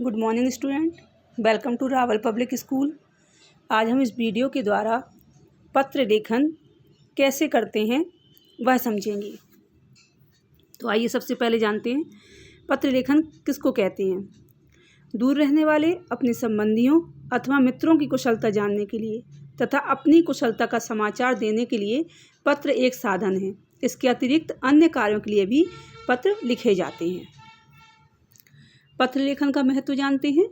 Good morning student, welcome to Rawal public school. आज हम इस वीडियो के द्वारा पत्र लेखन कैसे करते हैं वह समझेंगे। तो आइए सबसे पहले जानते हैं पत्र लेखन किसको कहते हैं। दूर रहने वाले अपने संबंधियों अथवा मित्रों की कुशलता जानने के लिए तथा अपनी कुशलता का समाचार देने के लिए पत्र एक साधन है। इसके अतिरिक्त अन्य कार्यों के लिए भी पत्र लिखे जाते हैं। पत्र लेखन का महत्व जानते हैं।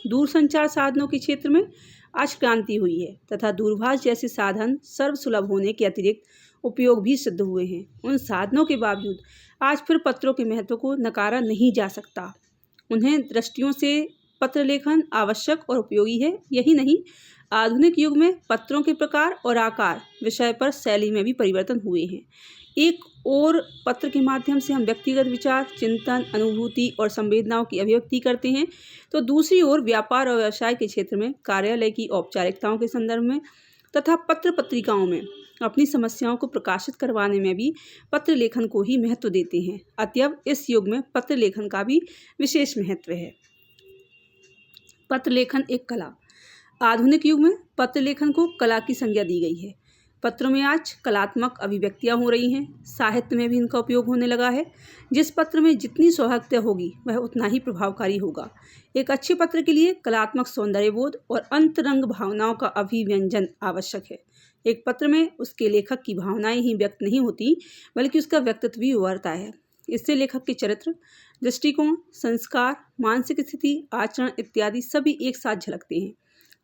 दूरसंचार साधनों के क्षेत्र में आज क्रांति हुई है तथा दूरभाष जैसे साधन सर्वसुलभ होने के अतिरिक्त उपयोग भी सिद्ध हुए हैं। उन साधनों के बावजूद आज फिर पत्रों के महत्व को नकारा नहीं जा सकता। उन्हें दृष्टियों से पत्र लेखन आवश्यक और उपयोगी है। यही नहीं, आधुनिक युग में पत्रों के प्रकार और आकार विषय पर शैली में भी परिवर्तन हुए हैं। एक और पत्र के माध्यम से हम व्यक्तिगत विचार, चिंतन, अनुभूति और संवेदनाओं की अभिव्यक्ति करते हैं, तो दूसरी ओर व्यापार और व्यवसाय के क्षेत्र में कार्यालय की औपचारिकताओं के संदर्भ में तथा पत्र पत्रिकाओं में अपनी समस्याओं को प्रकाशित करवाने में भी पत्र लेखन को ही महत्व देते हैं। अतएव इस युग में पत्र लेखन का भी विशेष महत्व है। पत्र लेखन एक कला। आधुनिक युग में पत्र लेखन को कला की संज्ञा दी गई है। पत्रों में आज कलात्मक अभिव्यक्तियाँ हो रही हैं। साहित्य में भी इनका उपयोग होने लगा है। जिस पत्र में जितनी सौहार्द्य होगी वह उतना ही प्रभावकारी होगा। एक अच्छे पत्र के लिए कलात्मक सौंदर्यबोध और अंतरंग भावनाओं का अभिव्यंजन आवश्यक है। एक पत्र में उसके लेखक की भावनाएं ही व्यक्त नहीं होती, बल्कि उसका व्यक्तित्व भी उभरता है। इससे लेखक के चरित्र, दृष्टिकोण, संस्कार, मानसिक स्थिति, आचरण इत्यादि सभी एक साथ झलकते हैं।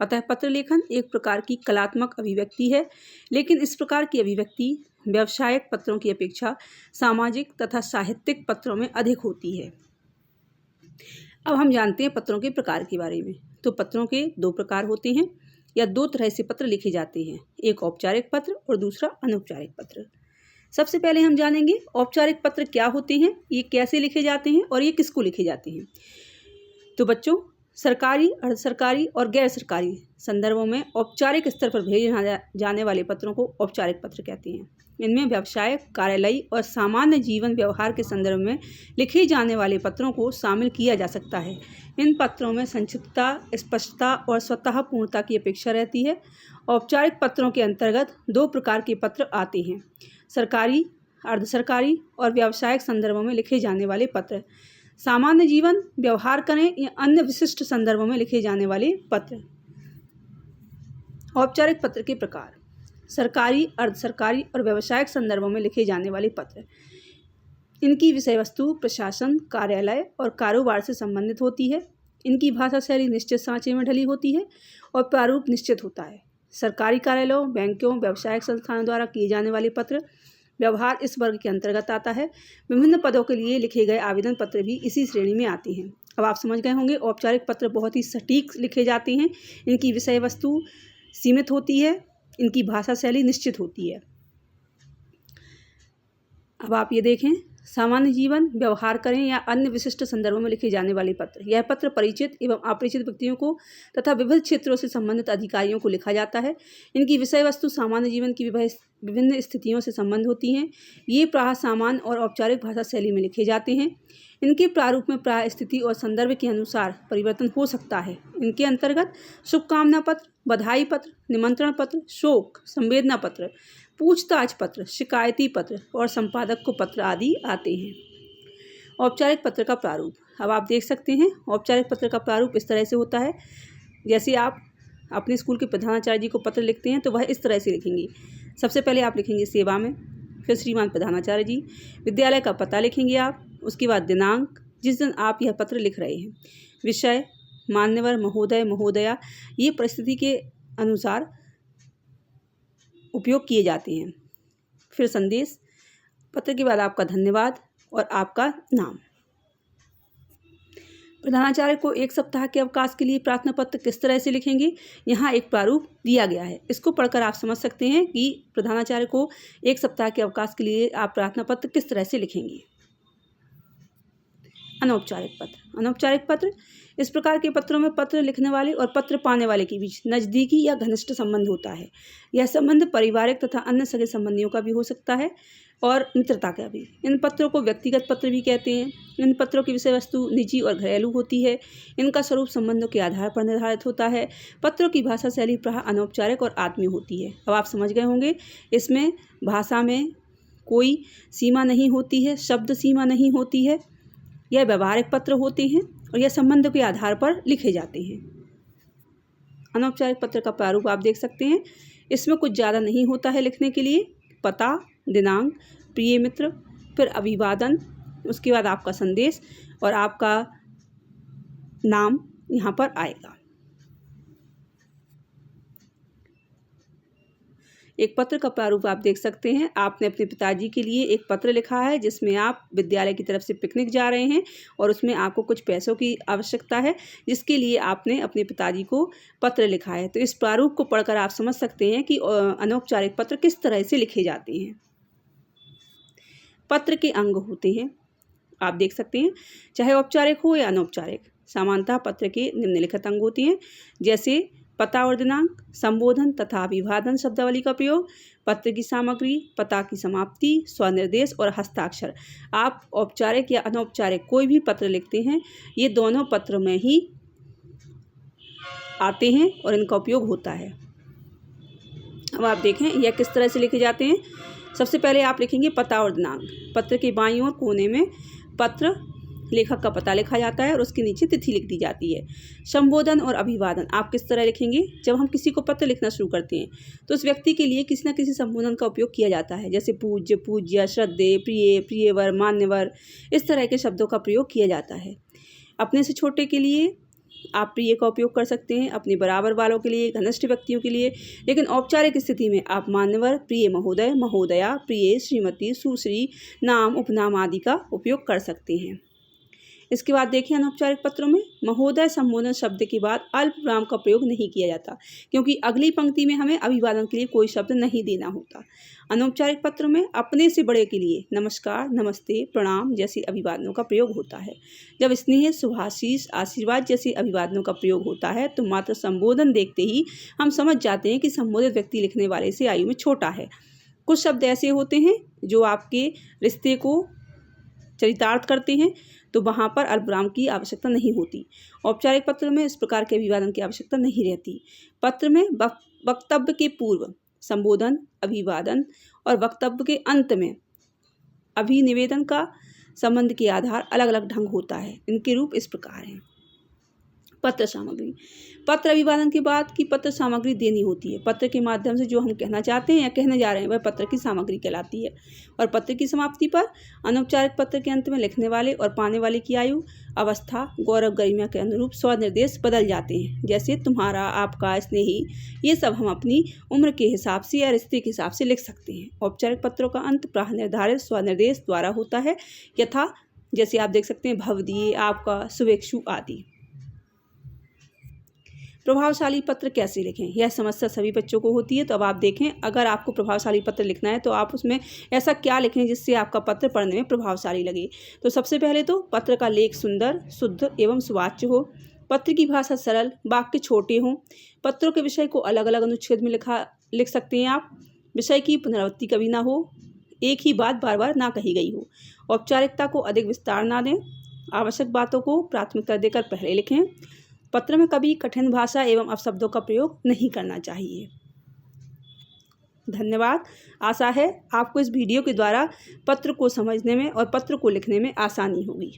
अतः पत्र लेखन एक प्रकार की कलात्मक अभिव्यक्ति है, लेकिन इस प्रकार की अभिव्यक्ति व्यावसायिक पत्रों की अपेक्षा सामाजिक तथा साहित्यिक पत्रों में अधिक होती है। अब हम जानते हैं पत्रों के प्रकार के बारे में। तो पत्रों के दो प्रकार होते हैं या दो तरह से पत्र लिखे जाते हैं, एक औपचारिक पत्र और दूसरा अनौपचारिक पत्र। सबसे पहले हम जानेंगे औपचारिक पत्र क्या होते हैं, ये कैसे लिखे जाते हैं और ये किसको लिखे जाते हैं। तो बच्चों, सरकारी, अर्ध सरकारी और गैर सरकारी संदर्भों में औपचारिक स्तर पर भेजे जाने वाले पत्रों को औपचारिक पत्र कहते हैं। इनमें व्यवसाय, कार्यालयी और सामान्य जीवन व्यवहार के संदर्भ में लिखे जाने वाले पत्रों को शामिल किया जा सकता है। इन पत्रों में संक्षिप्तता, स्पष्टता और स्वतः पूर्णता की अपेक्षा रहती है। औपचारिक पत्रों के अंतर्गत दो प्रकार के पत्र आते हैं: सरकारी, अर्ध सरकारी और व्यावसायिक संदर्भों में लिखे जाने वाले पत्र। सामान्य जीवन व्यवहार करें या अन्य विशिष्ट संदर्भों में लिखे जाने वाले पत्र। औपचारिक पत्र के प्रकार: सरकारी, अर्ध सरकारी और व्यावसायिक संदर्भों में लिखे जाने वाले पत्र। इनकी विषय वस्तु प्रशासन, कार्यालय और कारोबार से संबंधित होती है। इनकी भाषा शैली निश्चित सांचे में ढली होती है और प्रारूप निश्चित होता है। सरकारी कार्यालयों, बैंकों, व्यावसायिक संस्थानों द्वारा किए जाने वाले पत्र व्यवहार इस वर्ग के अंतर्गत आता है। विभिन्न पदों के लिए लिखे गए आवेदन पत्र भी इसी श्रेणी में आते हैं। अब आप समझ गए होंगे, औपचारिक पत्र बहुत ही सटीक लिखे जाते हैं। इनकी विषय वस्तु सीमित होती है, इनकी भाषा शैली निश्चित होती है। अब आप ये देखें, सामान्य जीवन व्यवहार करें या अन्य विशिष्ट संदर्भों में लिखे जाने वाले पत्र। यह पत्र परिचित एवं अपरिचित व्यक्तियों को तथा विविध क्षेत्रों से संबंधित अधिकारियों को लिखा जाता है। इनकी विषय वस्तु सामान्य जीवन की विभिन्न स्थितियों से संबंध होती हैं। ये प्रायः सामान्य और औपचारिक भाषा शैली में लिखे जाते हैं। इनके प्रारूप में प्रायः स्थिति और संदर्भ के अनुसार परिवर्तन हो सकता है। इनके अंतर्गत शुभकामना पत्र, बधाई पत्र, निमंत्रण पत्र, शोक, संवेदना पत्र, पूछताछ पत्र, शिकायती पत्र और संपादक को पत्र आदि आते हैं। औपचारिक पत्र का प्रारूप अब आप देख सकते हैं। औपचारिक पत्र का प्रारूप इस तरह से होता है, जैसे आप अपने स्कूल के प्रधानाचार्य जी को पत्र लिखते हैं तो वह इस तरह से लिखेंगे। सबसे पहले आप लिखेंगे सेवा में, फिर श्रीमान प्रधानाचार्य जी, विद्यालय का पता लिखेंगे आप, उसके बाद दिनांक जिस दिन आप यह पत्र लिख रहे हैं, विषय, मान्यवर महोदय महोदया, ये परिस्थिति के अनुसार उपयोग किए जाते हैं। फिर संदेश, पत्र के बाद आपका धन्यवाद और आपका नाम। प्रधानाचार्य को एक सप्ताह के अवकाश के लिए प्रार्थना पत्र किस तरह से लिखेंगे, यहाँ एक प्रारूप दिया गया है। इसको पढ़कर आप समझ सकते हैं कि प्रधानाचार्य को एक सप्ताह के अवकाश के लिए आप प्रार्थना पत्र किस तरह से लिखेंगे। अनौपचारिक पत्र। अनौपचारिक पत्र इस प्रकार के पत्रों में पत्र लिखने वाले और पत्र पाने वाले के बीच नज़दीकी या घनिष्ठ संबंध होता है। यह संबंध पारिवारिक तथा अन्य सगे संबंधियों का भी हो सकता है। और मित्रता का भी। इन पत्रों को व्यक्तिगत पत्र भी कहते हैं। इन पत्रों की विषय वस्तु निजी और घरेलू होती है। इनका स्वरूप संबंधों के आधार पर निर्धारित होता है। पत्रों की भाषा शैली प्रायः अनौपचारिक और आत्मीय होती है। अब आप समझ गए होंगे, इसमें भाषा में कोई सीमा नहीं होती है, शब्द सीमा नहीं होती है। यह व्यवहारिक पत्र होते हैं और यह संबंधों के आधार पर लिखे जाते हैं। अनौपचारिक पत्र का प्रारूप आप देख सकते हैं। इसमें कुछ ज़्यादा नहीं होता है लिखने के लिए। पता, दिनांक, प्रिय मित्र, फिर अभिवादन, उसके बाद आपका संदेश और आपका नाम यहाँ पर आएगा। एक पत्र का प्रारूप आप देख सकते हैं। आपने अपने पिताजी के लिए एक पत्र लिखा है जिसमें आप विद्यालय की तरफ से पिकनिक जा रहे हैं और उसमें आपको कुछ पैसों की आवश्यकता है, जिसके लिए आपने अपने पिताजी को पत्र लिखा है। तो इस प्रारूप को पढ़कर आप समझ सकते हैं कि अनौपचारिक पत्र किस तरह से लिखे जाते हैं। पत्र के अंग होते हैं, आप देख सकते हैं, चाहे औपचारिक हो या अनौपचारिक। सामान्यतः पत्र के निम्नलिखित अंग होते हैं, जैसे पता और दिनांक, संबोधन तथा अभिवादन शब्दावली का प्रयोग, पत्र की सामग्री, पता की समाप्ति, स्वनिर्देश और हस्ताक्षर। आप औपचारिक या अनौपचारिक कोई भी पत्र लिखते हैं, ये दोनों पत्र में ही आते हैं और इनका उपयोग होता है। अब आप देखें यह किस तरह से लिखे जाते हैं। सबसे पहले आप लिखेंगे पता और दिनांक। पत्र के बाईं ओर कोने में पत्र लेखक का पता लिखा जाता है और उसके नीचे तिथि लिख दी जाती है। संबोधन और अभिवादन आप किस तरह लिखेंगे। जब हम किसी को पत्र लिखना शुरू करते हैं तो उस व्यक्ति के लिए किसी न किसी संबोधन का उपयोग किया जाता है, जैसे पूज्य, पूज्य, श्रद्धेय, प्रिय, प्रियवर, मान्यवर, इस तरह के शब्दों का प्रयोग किया जाता है। अपने से छोटे के लिए आप प्रिय का उपयोग कर सकते हैं, अपने बराबर वालों के लिए, घनिष्ठ व्यक्तियों के लिए। लेकिन औपचारिक स्थिति में आप मान्यवर, प्रिय महोदय, महोदया, प्रिय, श्रीमती, सुश्री, नाम, उपनाम आदि का उपयोग कर सकते हैं। इसके बाद देखिए अनौपचारिक पत्रों में महोदय संबोधन शब्द के बाद अल्प विराम का प्रयोग नहीं किया जाता, क्योंकि अगली पंक्ति में हमें अभिवादन के लिए कोई शब्द नहीं देना होता। अनौपचारिक पत्र में अपने से बड़े के लिए नमस्कार, नमस्ते, प्रणाम जैसे अभिवादनों का प्रयोग होता है। जब स्नेह, शुभाशीष, आशीर्वाद जैसे अभिवादनों का प्रयोग होता है तो मात्र संबोधन देखते ही हम समझ जाते हैं कि संबोधित व्यक्ति लिखने वाले से आयु में छोटा है। कुछ शब्द ऐसे होते हैं जो आपके रिश्ते को चरितार्थ करते हैं, तो वहाँ पर अल्पविराम की आवश्यकता नहीं होती। औपचारिक पत्र में इस प्रकार के अभिवादन की आवश्यकता नहीं रहती। पत्र में वक्तव्य के पूर्व संबोधन, अभिवादन और वक्तव्य के अंत में अभिनिवेदन का संबंध के आधार अलग अलग ढंग होता है। इनके रूप इस प्रकार हैं। पत्र सामग्री। पत्र अभिवादन के बाद की पत्र सामग्री देनी होती है। पत्र के माध्यम से जो हम कहना चाहते हैं या कहने जा रहे हैं वह पत्र की सामग्री कहलाती है। और पत्र की समाप्ति पर अनौपचारिक पत्र के अंत में लिखने वाले और पाने वाले की आयु, अवस्था, गौरव, गरिमा के अनुरूप स्वनिर्देश बदल जाते हैं, जैसे तुम्हारा, आपका, स्नेही। ये सब हम अपनी उम्र के हिसाब से या रिश्ते के हिसाब से लिख सकते हैं। औपचारिक पत्रों का अंत प्राह निर्धारित स्वनिर्देश द्वारा होता है, यथा जैसे आप देख सकते हैं भवदीय, आपका, शुभेच्छु आदि। प्रभावशाली पत्र कैसे लिखें, यह समस्या सभी बच्चों को होती है। तो अब आप देखें, अगर आपको प्रभावशाली पत्र लिखना है तो आप उसमें ऐसा क्या लिखें जिससे आपका पत्र पढ़ने में प्रभावशाली लगे। तो सबसे पहले तो पत्र का लेख सुंदर, शुद्ध एवं सुवाच्य हो। पत्र की भाषा सरल, वाक्य छोटे हों। पत्रों के विषय को अलग अलग अनुच्छेद में लिख सकते हैं आप। विषय की पुनरावृत्ति कभी ना हो, एक ही बात बार बार ना कही गई हो। औपचारिकता को अधिक विस्तार ना दें। आवश्यक बातों को प्राथमिकता देकर पहले लिखें। पत्र में कभी कठिन भाषा एवं अपशब्दों का प्रयोग नहीं करना चाहिए। धन्यवाद। आशा है आपको इस वीडियो के द्वारा पत्र को समझने में और पत्र को लिखने में आसानी होगी।